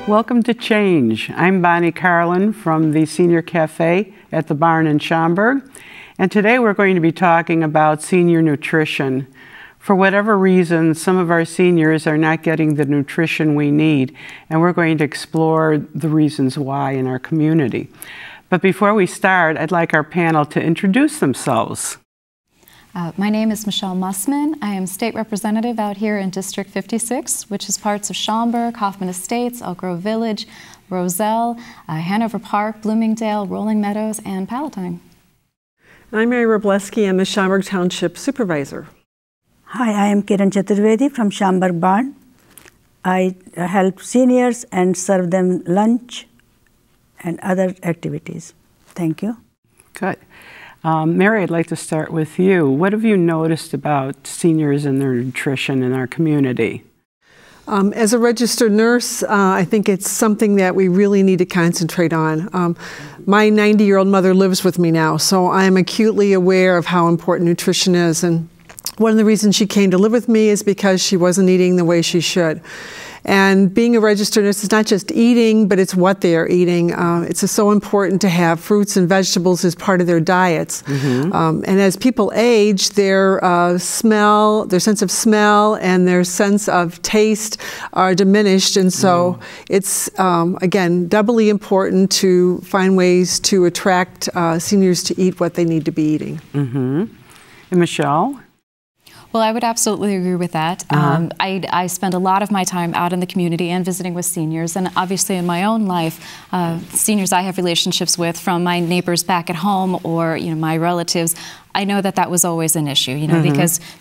Welcome to Change. I'm Bonnie Carlin from the Senior Cafe at the Barn in Schaumburg, and today we're going to be talking about senior nutrition. For whatever reason, some of our seniors are not getting the nutrition we need, and we're going to explore the reasons why in our community. But before we start, I'd like our panel to introduce themselves. My name is Michelle Mussman. I am state representative out here in District 56, which is parts of Schaumburg, Hoffman Estates, Elk Grove Village, Roselle, Hanover Park, Bloomingdale, Rolling Meadows, and Palatine. I'm Mary Robleski. I'm the Schaumburg Township Supervisor. Hi, I am Kiran Chaturvedi from Schaumburg Barn. I help seniors and serve them lunch and other activities. Thank you. Good. Mary, I'd like to start with you. What have you noticed about seniors and their nutrition in our community? As a registered nurse, I think it's something that we really need to concentrate on. My 90-year-old mother lives with me now, so I am acutely aware of how important nutrition is. And one of the reasons she came to live with me is because she wasn't eating the way she should. And being a registered nurse is not just eating, but it's what they are eating. It's just so important to have fruits and vegetables as part of their diets. And as people age, their sense of smell and their sense of taste are diminished. And so it's, again, doubly important to find ways to attract seniors to eat what they need to be eating. And Michelle? Well, I would absolutely agree with that. I spend a lot of my time out in the community and visiting with seniors, and obviously in my own life, seniors I have relationships with from my neighbors back at home or my relatives. I know that that was always an issue,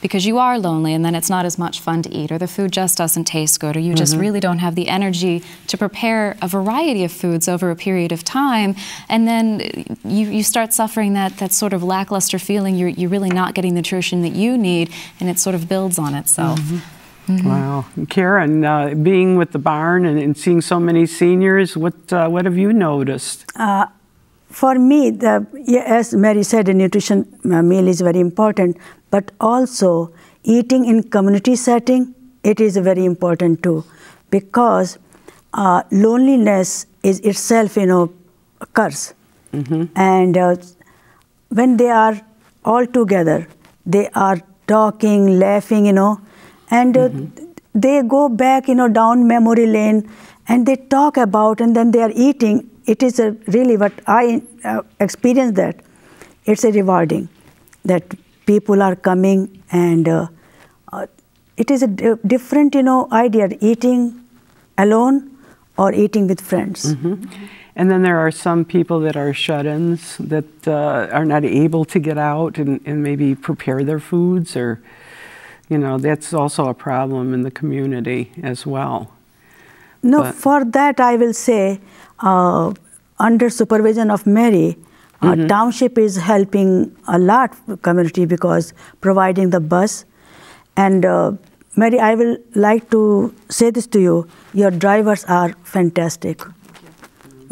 because you are lonely and then it's not as much fun to eat, or the food just doesn't taste good, or you just really don't have the energy to prepare a variety of foods over a period of time, and then you start suffering that sort of lackluster feeling. You're really not getting the nutrition that you need, and it sort of builds on itself. Wow. Karen, being with the barn and seeing so many seniors, what have you noticed? For me, as Mary said, the nutrition meal is very important, but also eating in community setting, it is very important too, because loneliness is itself, a curse. And when they are all together, they are talking, laughing, and they go back, down memory lane, and they talk about, and then they are eating. It is really what I experienced, that it's a rewarding, that people are coming, and it is a different, idea, eating alone or eating with friends. And then there are some people that are shut-ins that are not able to get out and maybe prepare their foods, or, that's also a problem in the community as well. No, for that I will say, under supervision of Mary, township is helping a lot community, because providing the bus. And Mary, I will like to say this to you, your drivers are fantastic,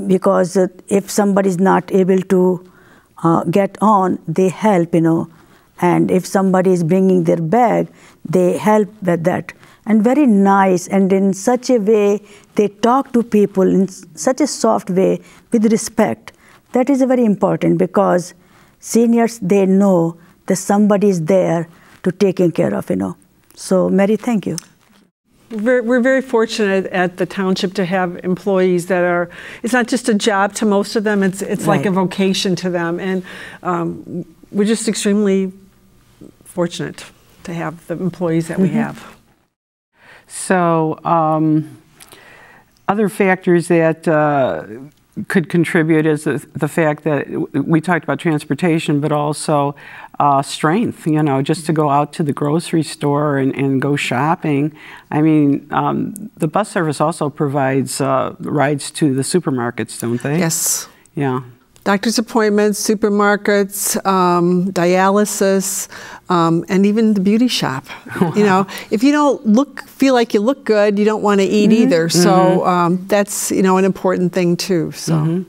because if somebody is not able to get on, they help, and if somebody is bringing their bag, they help with that. And very nice, and in such a way, they talk to people in such a soft way, with respect. That is very important, because seniors, they know that somebody is there to taking care of, So, Mary, thank you. We're very fortunate at the township to have employees that are, it's not just a job to most of them, it's like a vocation to them. And we're just extremely fortunate to have the employees that we have. So, other factors that could contribute is the fact that we talked about transportation, but also strength, just to go out to the grocery store and go shopping. I mean, the bus service also provides rides to the supermarkets, don't they? Yes. Yeah. Doctor's appointments, supermarkets, dialysis, and even the beauty shop. If you don't feel like you look good, you don't want to eat either. So that's an important thing too. So.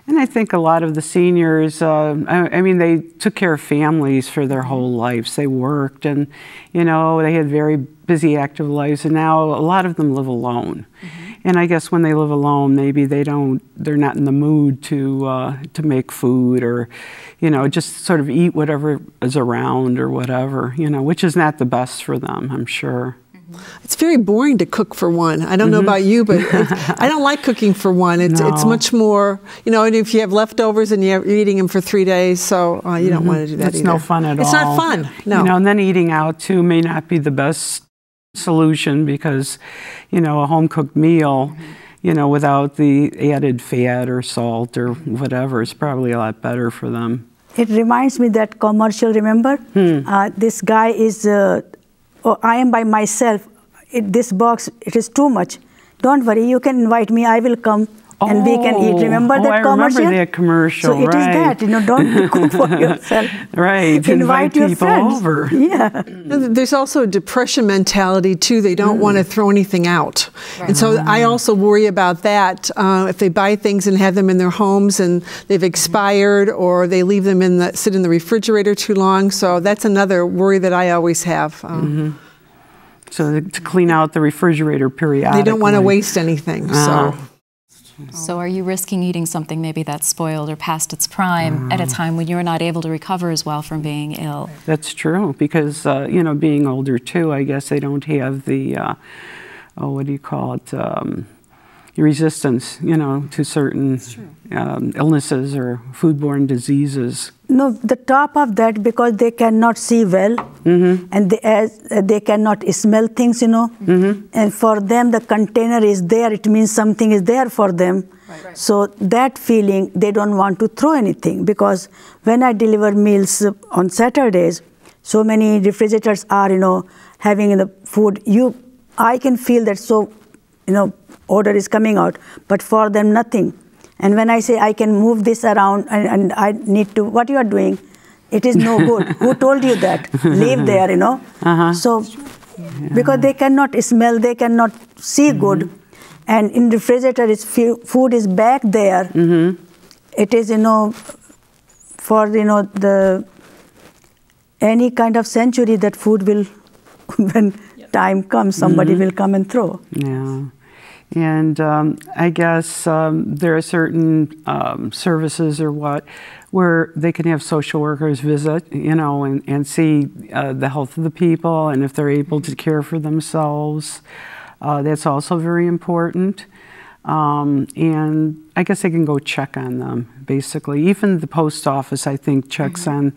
And I think a lot of the seniors, I mean, they took care of families for their whole lives. They worked, and they had very busy, active lives, and now a lot of them live alone. And I guess when they live alone, maybe they're not in the mood to make food, or, just sort of eat whatever is around or whatever, which is not the best for them, I'm sure. It's very boring to cook for one. I don't know about you, but I don't like cooking for one. It's much more, and if you have leftovers and you're eating them for 3 days, so you don't want to do that either. It's no fun at all. It's not fun, no. And then eating out, too, may not be the best solution because, a home-cooked meal, without the added fat or salt or whatever is probably a lot better for them. It reminds me that commercial, remember? This guy is... I am by myself. This box, it is too much. Don't worry, you can invite me. I will come and we can eat. Remember that commercial? I remember that commercial, so it is that, don't cook for yourself. Right, invite your people friends. Over. Yeah. There's also a depression mentality, too. They don't want to throw anything out. Right. And so I also worry about that. If they buy things and have them in their homes and they've expired, or they leave them sit in the refrigerator too long. So that's another worry that I always have. So to clean out the refrigerator periodically. They don't want to waste anything, So are you risking eating something maybe that's spoiled or past its prime at a time when you're not able to recover as well from being ill? That's true, because, being older too, I guess they don't have the, what do you call it, resistance, to certain illnesses or foodborne diseases. No, the top of that, because they cannot see well, and they cannot smell things, and for them the container is there, it means something is there for them. Right. So that feeling, they don't want to throw anything, because when I deliver meals on Saturdays, so many refrigerators are, having the food, I can feel that, so, odor is coming out, but for them nothing. And when I say I can move this around and I need to, what you are doing, it is no good. Who told you that? Leave there, So, because they cannot smell, they cannot see good. And in refrigerator, food is back there. It is, for, any kind of century, that food will, when time comes, somebody will come and throw. Yeah. And I guess there are certain services where they can have social workers visit, and see the health of the people, and if they're able to care for themselves. That's also very important. And I guess they can go check on them, basically. Even the post office, I think, checks on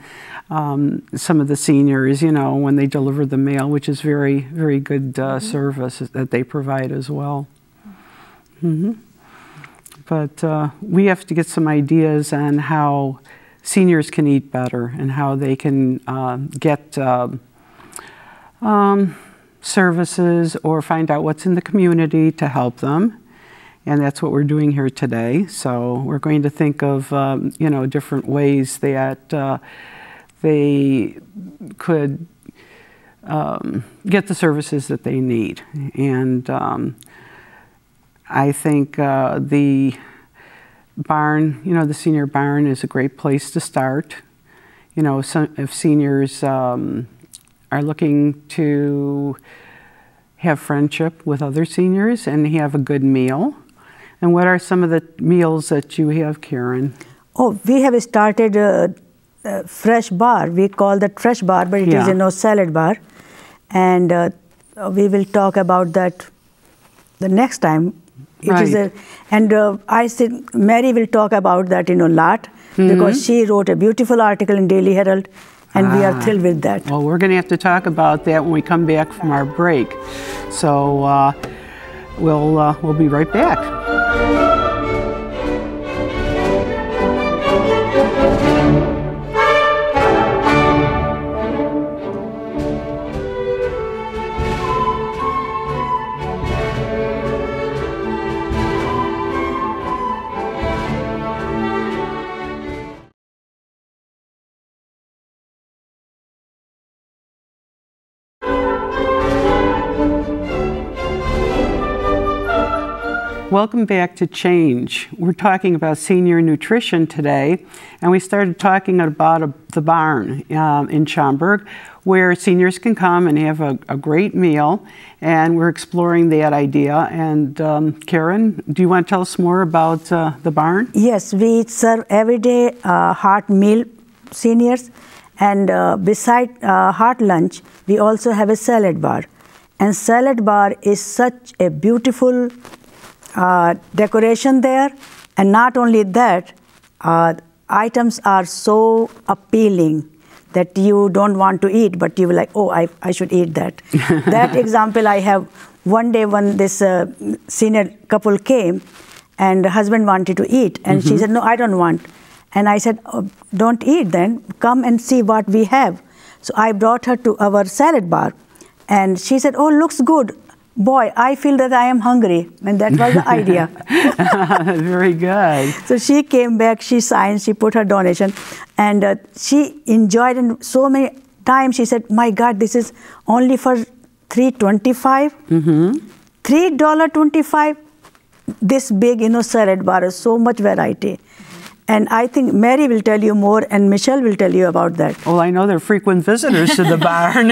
some of the seniors, when they deliver the mail, which is very, very good service that they provide as well. But we have to get some ideas on how seniors can eat better and how they can get services or find out what's in the community to help them. And that's what we're doing here today. So we're going to think of, different ways that they could get the services that they need. And I think the barn, the senior barn is a great place to start. If seniors are looking to have friendship with other seniors and have a good meal. And what are some of the meals that you have, Karen? Oh, we have started a fresh bar. We call that fresh bar, but it is a salad bar. And we will talk about that the next time. Right. I said Mary will talk about that a lot, because she wrote a beautiful article in Daily Herald, and we are thrilled with that. Well, we're going to have to talk about that when we come back from our break. So we'll be right back. Welcome back to Change. We're talking about senior nutrition today, and we started talking about the barn in Schaumburg, where seniors can come and have a great meal, and we're exploring that idea. And Karen, do you want to tell us more about the barn? Yes, we serve everyday hot meal seniors, and beside hot lunch, we also have a salad bar. And salad bar is such a beautiful decoration there, and not only that, items are so appealing that you don't want to eat, but you were like, oh, I should eat that. That example I have. One day when this senior couple came, and the husband wanted to eat, and she said, no, I don't want. And I said, oh, don't eat then, come and see what we have. So I brought her to our salad bar, and she said, oh, looks good. Boy, I feel that I am hungry, and that was the idea. Very good. So she came back, she signed, she put her donation, and she enjoyed it so many times. She said, my God, this is only for $3.25? $3.25? This big, salad bar, so much variety. And I think Mary will tell you more, and Michelle will tell you about that. Well, I know they're frequent visitors to the barn.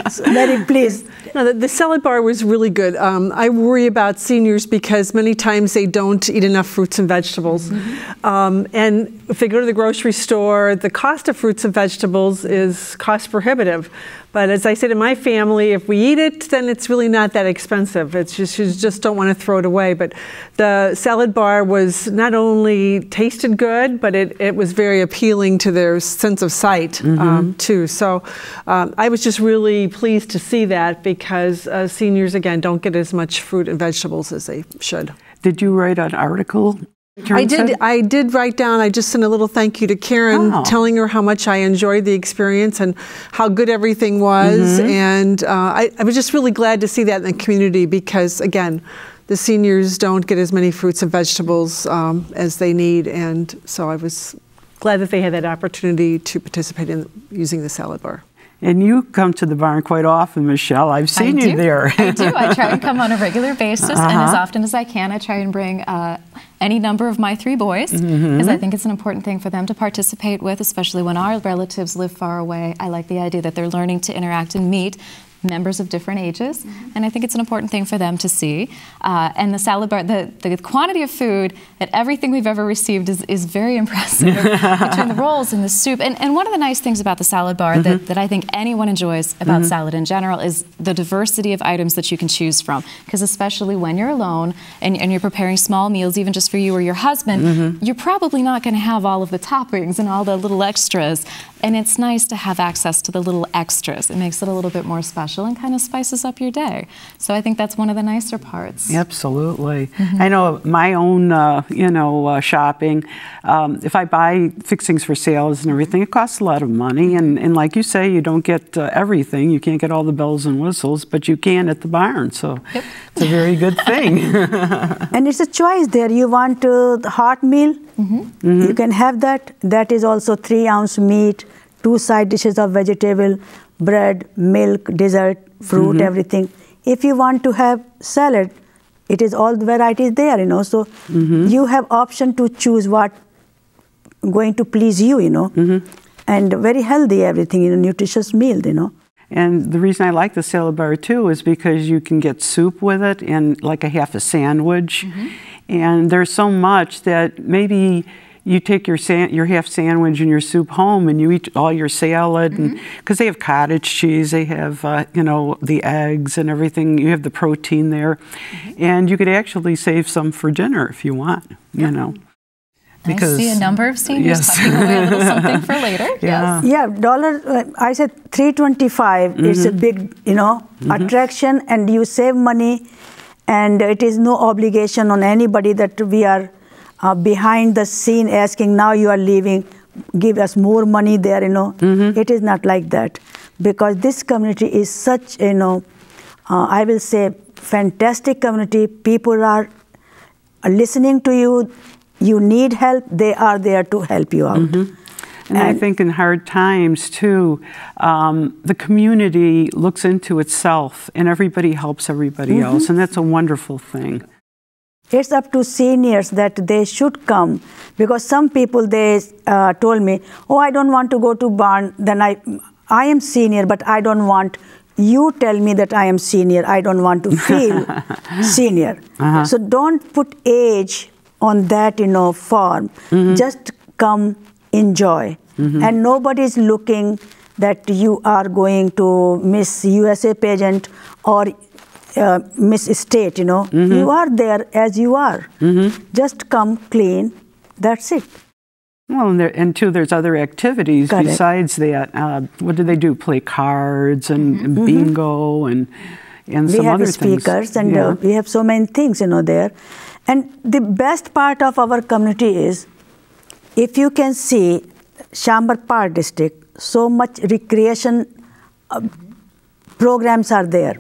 So Mary, please. No, the salad bar was really good. I worry about seniors because many times they don't eat enough fruits and vegetables. And if they go to the grocery store, the cost of fruits and vegetables is cost prohibitive. But as I said in my family, if we eat it, then it's really not that expensive. It's just, you just don't want to throw it away. But the salad bar was not only tasted good, but it was very appealing to their sense of sight too. So I was just really pleased to see that because seniors, again, don't get as much fruit and vegetables as they should. Did you write an article? I did write down, I just sent a little thank you to Karen, telling her how much I enjoyed the experience and how good everything was. And I was just really glad to see that in the community because, again, the seniors don't get as many fruits and vegetables as they need. And so I was glad that they had that opportunity to participate in using the salad bar. And you come to the barn quite often, Michelle. I've seen you there. I do. I try and come on a regular basis, and as often as I can, I try and bring any number of my 3 boys, because I think it's an important thing for them to participate with, especially when our relatives live far away. I like the idea that they're learning to interact and meet members of different ages, and I think it's an important thing for them to see. And the salad bar, the quantity of food at everything we've ever received is very impressive between the rolls and the soup. And one of the nice things about the salad bar that I think anyone enjoys about salad in general is the diversity of items that you can choose from, because especially when you're alone and you're preparing small meals, even just for you or your husband, you're probably not going to have all of the toppings and all the little extras. And it's nice to have access to the little extras. It makes it a little bit more special and kind of spices up your day. So I think that's one of the nicer parts. Absolutely. I know my own, shopping, if I buy fixings for sales and everything, it costs a lot of money. And like you say, you don't get everything. You can't get all the bells and whistles, but you can at the barn. So it's a very good thing. And it's a choice there. You want the hot meal, you can have that. That is also 3-ounce meat, 2 side dishes of vegetable, bread, milk, dessert, fruit, everything. If you want to have salad, it is all the varieties there, So you have option to choose what going to please you, And very healthy everything, nutritious meal, And the reason I like the salad bar too is because you can get soup with it and like a half a sandwich. And there's so much that maybe you take your half sandwich and your soup home and you eat all your salad, because they have cottage cheese, they have the eggs and everything. You have the protein there, and you could actually save some for dinner if you want. Because I see a number of seniors tucking away a little something for later. I said $3.25. It's a big, attraction, and you save money, and it is no obligation on anybody that we are behind the scene asking, now you are leaving, give us more money there, It is not like that, because this community is such, I will say, fantastic community. People are listening to you. You need help, they are there to help you out. And I think in hard times too, the community looks into itself and everybody helps everybody else, and that's a wonderful thing. it's up to seniors that they should come, because some people, they told me, oh, I don't want to go to barn, then I am senior, but I don't want you tell me that I am senior. I don't want to feel senior. So don't put age on that, form. Just come, enjoy. And nobody is looking that you are going to Miss USA pageant or Miss State, You are there as you are. Just come clean. That's it. Well, and too, there's other activities besides that. What do they do? Play cards and bingo and some other things. We have speakers and we have so many things, there. And the best part of our community is, if you can see Schaumburg Park District, so much recreation programs are there.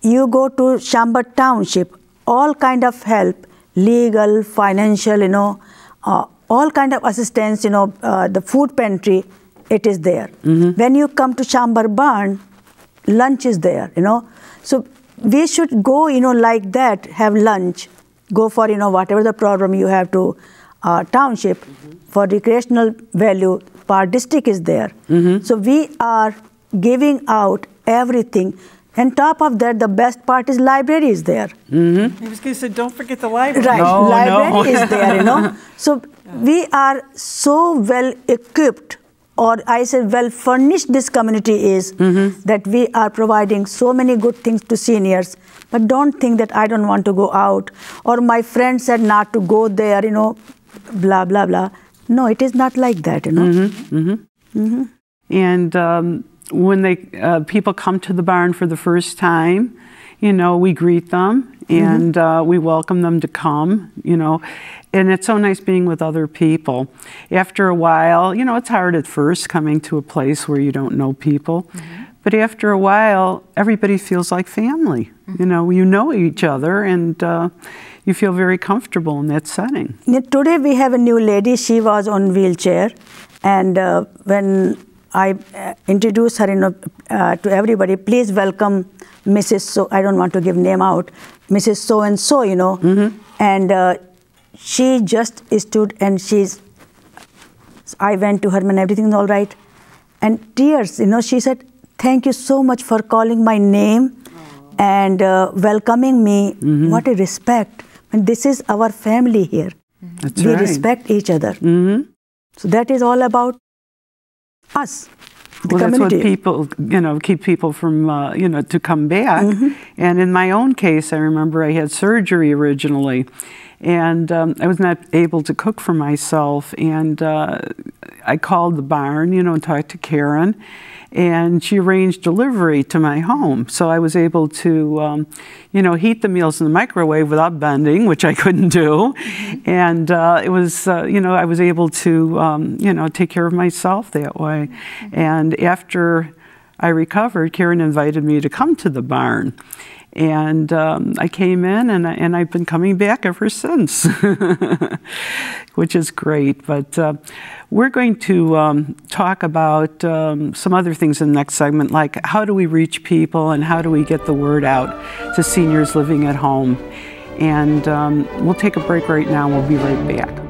You go to Schaumburg Township, all kind of help, legal, financial, all kind of assistance, the food pantry, it is there. When you come to Schaumburg Barn, lunch is there, So we should go, like that, have lunch, go for, whatever the program you have to township. For recreational value, Park District is there. So we are giving out everything. And top of that, the best part is library is there. I was going to say, don't forget the library. Right, library is there, So we are so well equipped, or I say well furnished this community is, that we are providing so many good things to seniors. But don't think that I don't want to go out, or my friend said not to go there, blah, blah, blah. No, it is not like that, And when people come to the barn for the first time, we greet them and we welcome them to come, and it's so nice being with other people. After a while, it's hard at first coming to a place where you don't know people, but after a while, everybody feels like family. You know each other, and you feel very comfortable in that setting. Today we have a new lady. She was on wheelchair, and when I introduced her to everybody, please welcome Mrs. So, I don't want to give name out, Mrs. So-and-so, and she just stood and I went to her and everything is all right. And tears, she said, thank you so much for calling my name and welcoming me. What a respect. And this is our family here. That's we right. respect each other. So that is all about us, the community. That's what people, keep people from, to come back. And in my own case, I remember I had surgery originally, and I was not able to cook for myself. And I called the barn, and talked to Karen, and she arranged delivery to my home. So I was able to, heat the meals in the microwave without bending, which I couldn't do. And it was, I was able to, take care of myself that way. And after I recovered, Karen invited me to come to the barn. And I came in, and I've been coming back ever since, which is great. But we're going to talk about some other things in the next segment, like how do we reach people and how do we get the word out to seniors living at home. And we'll take a break right now, and we'll be right back.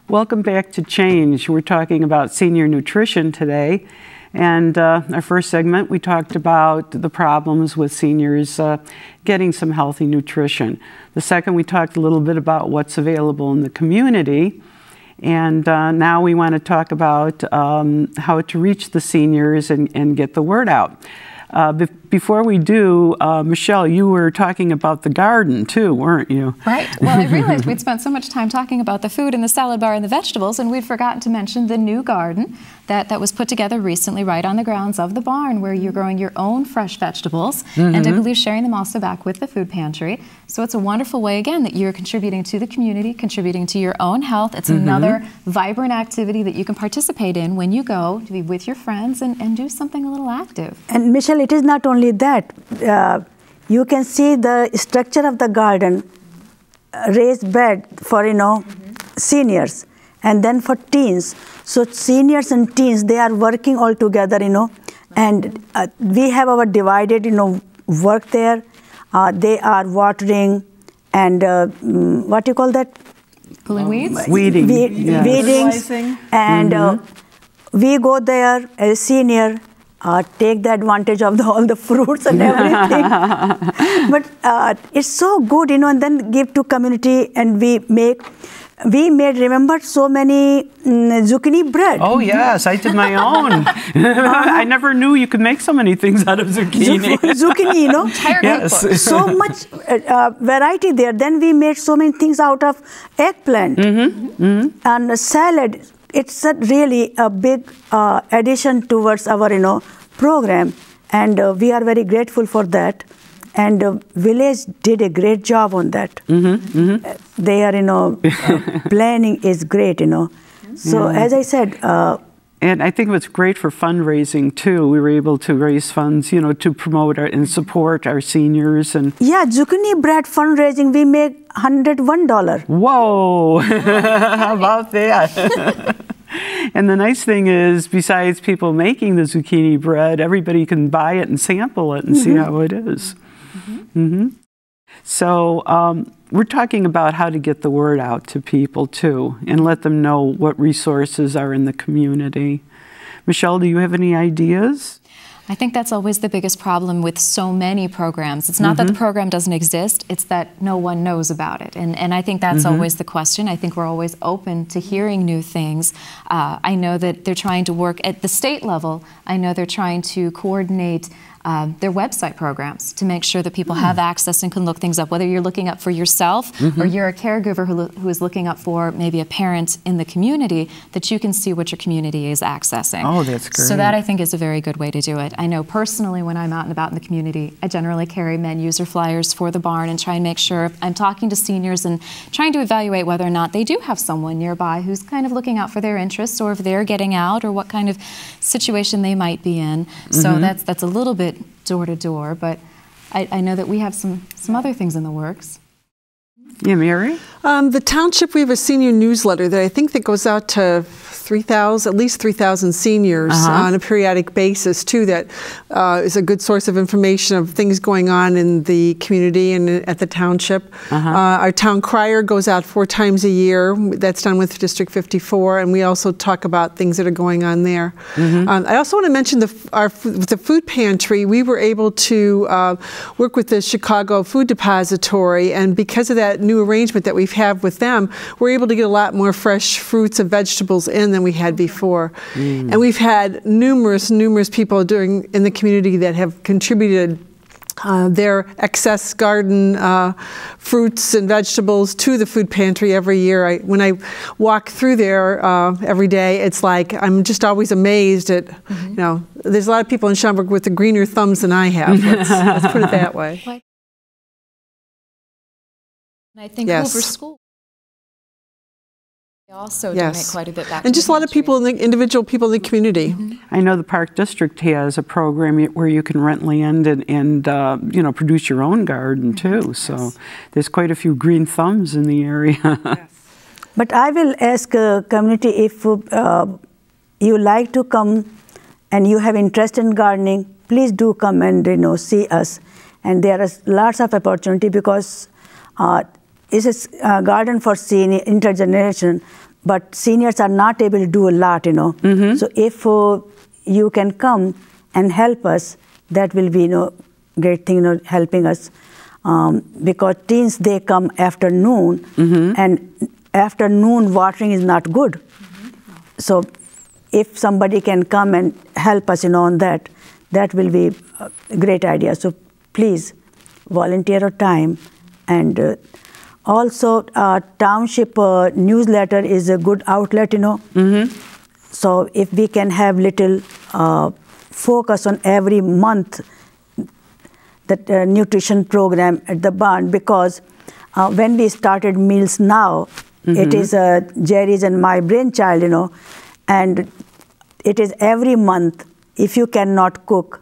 Welcome back to Change. We're talking about senior nutrition today. And our first segment, we talked about the problems with seniors getting some healthy nutrition. The second, we talked a little bit about what's available in the community. And now we want to talk about how to reach the seniors and get the word out. Before we do, Michelle, you were talking about the garden too, weren't you? Right. Well, I realized we'd spent so much time talking about the food and the salad bar and the vegetables, and we'd forgotten to mention the new garden that was put together recently right on the grounds of the barn, where you're growing your own fresh vegetables, and I believe sharing them also back with the food pantry. So it's a wonderful way, again, that you're contributing to the community, contributing to your own health. It's another vibrant activity that you can participate in when you go to be with your friends and do something a little active. And Michelle, it is not only that. You can see the structure of the garden, raised bed for, seniors, and then for teens. So seniors and teens, they are working all together, and we have our divided, work there. They are watering and what do you call that? Pulling weeds? Weeding. Weedings. And we go there as senior, take the advantage of all the fruits and everything. But it's so good, and then give to community, and we made, remember, so many zucchini bread. Oh, yes, I did my own. I never knew you could make so many things out of zucchini. Zucchini, Yes. So much variety there. Then we made so many things out of eggplant and a salad. It's really a big addition towards our, program, and we are very grateful for that. And village did a great job on that. Their, planning is great, So as I said. And I think it was great for fundraising too. We were able to raise funds, to promote and support our seniors. And yeah, zucchini bread fundraising, we make $101. Whoa! How about that? And the nice thing is, besides people making the zucchini bread, everybody can buy it and sample it and see how it is. So we're talking about how to get the word out to people too, and let them know what resources are in the community. Michelle, do you have any ideas? I think that's always the biggest problem with so many programs. It's not that the program doesn't exist, it's that no one knows about it. And I think that's always the question. I think we're always open to hearing new things. I know that they're trying to work at the state level. I know they're trying to coordinate their website programs to make sure that people have access and can look things up, whether you're looking up for yourself or you're a caregiver who is looking up for maybe a parent in the community, that you can see what your community is accessing. Oh, that's great. So that, I think, is a very good way to do it. I know personally, when I'm out and about in the community, I generally carry menus or flyers for the barn and try and make sure I'm talking to seniors and trying to evaluate whether or not they do have someone nearby who's kind of looking out for their interests, or if they're getting out, or what kind of situation they might be in. So that's a little bit door to door, but I know that we have some other things in the works. Yeah, Mary? The township, we have a senior newsletter that I think that goes out to at least 3,000 seniors on a periodic basis too. That is a good source of information of things going on in the community and at the township. Our town crier goes out 4 times a year. That's done with District 54, and we also talk about things that are going on there. I also want to mention the food pantry. We were able to work with the Chicago Food Depository, and because of that new arrangement that we've had with them, we're able to get a lot more fresh fruits and vegetables in than we had before. And we've had numerous people in the community that have contributed their excess garden fruits and vegetables to the food pantry every year. When I walk through there every day, it's like I'm just always amazed at, there's a lot of people in Schaumburg with the greener thumbs than I have. Let's put it that way. And I think Hoover School also donate quite a bit back. And just a lot of people, individual people in the community. I know the Park District has a program where you can rent land and produce your own garden too. So there's quite a few green thumbs in the area. But I will ask community if you like to come and you have interest in gardening, please do come and see us. And there is lots of opportunity because it's a garden for senior intergeneration, but seniors are not able to do a lot, So if you can come and help us, that will be great thing, helping us. Because teens, they come after noon, and after noon watering is not good. So if somebody can come and help us, on that, that will be a great idea. So please volunteer your time. And also township newsletter is a good outlet, So if we can have little focus on every month that nutrition program at the barn, because when we started Meals Now, it is Jerry's and my brainchild, and it is every month. If you cannot cook,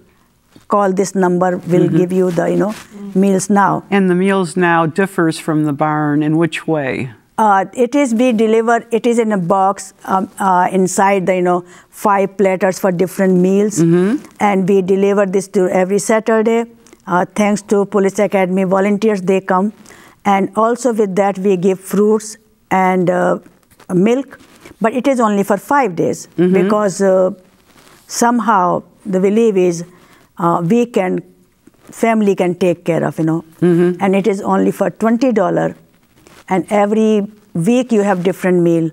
call this number, we'll give you the, Meals Now. And the Meals Now differs from the barn in which way? We deliver, it is in a box inside the, 5 platters for different meals. And we deliver this to every Saturday. Thanks to Police Academy volunteers, they come. And also with that, we give fruits and milk. But it is only for 5 days because somehow the belief is family can take care of, and it is only for $20, and every week you have different meal.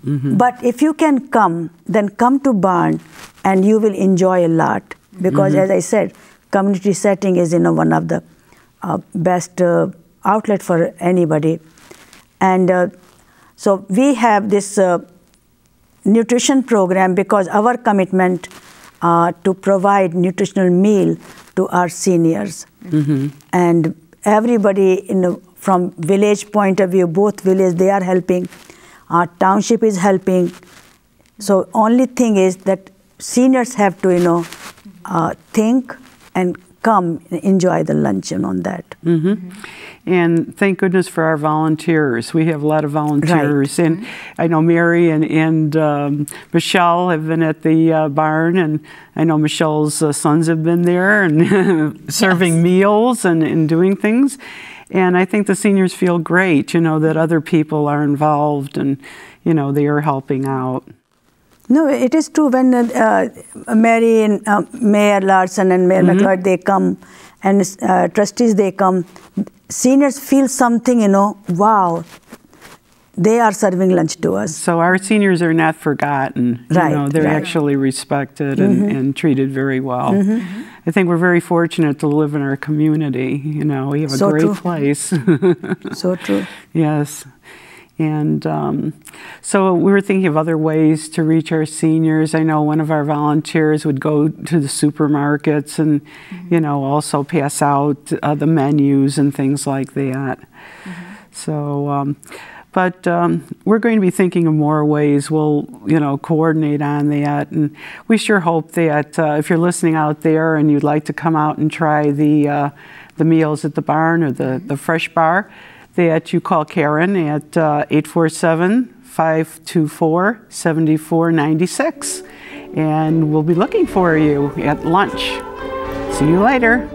But if you can come, then come to barn and you will enjoy a lot, because as I said, community setting is one of the best outlet for anybody. And so we have this nutrition program because our commitment to provide nutritional meal to our seniors. And everybody from village point of view, both villages, they are helping. Our township is helping. So only thing is that seniors have to, think and come and enjoy the luncheon on that. And thank goodness for our volunteers. We have a lot of volunteers. Right. And I know Mary and Michelle have been at the barn, and I know Michelle's sons have been there and serving meals and doing things. And I think the seniors feel great, that other people are involved and, they are helping out. No, it is true. When Mary and Mayor Larson and Mayor McLeod, they come, and trustees, they come, seniors feel something, wow, they are serving lunch to us. So our seniors are not forgotten. Right, they're actually respected and treated very well. I think we're very fortunate to live in our community. We have a great place. So true. Yes. And so we were thinking of other ways to reach our seniors. I know one of our volunteers would go to the supermarkets and, also pass out the menus and things like that. So, but we're going to be thinking of more ways. We'll, coordinate on that. And we sure hope that if you're listening out there and you'd like to come out and try the meals at the barn or the Fresh Bar, that you call Karen at 847-524-7496. And we'll be looking for you at lunch. See you later.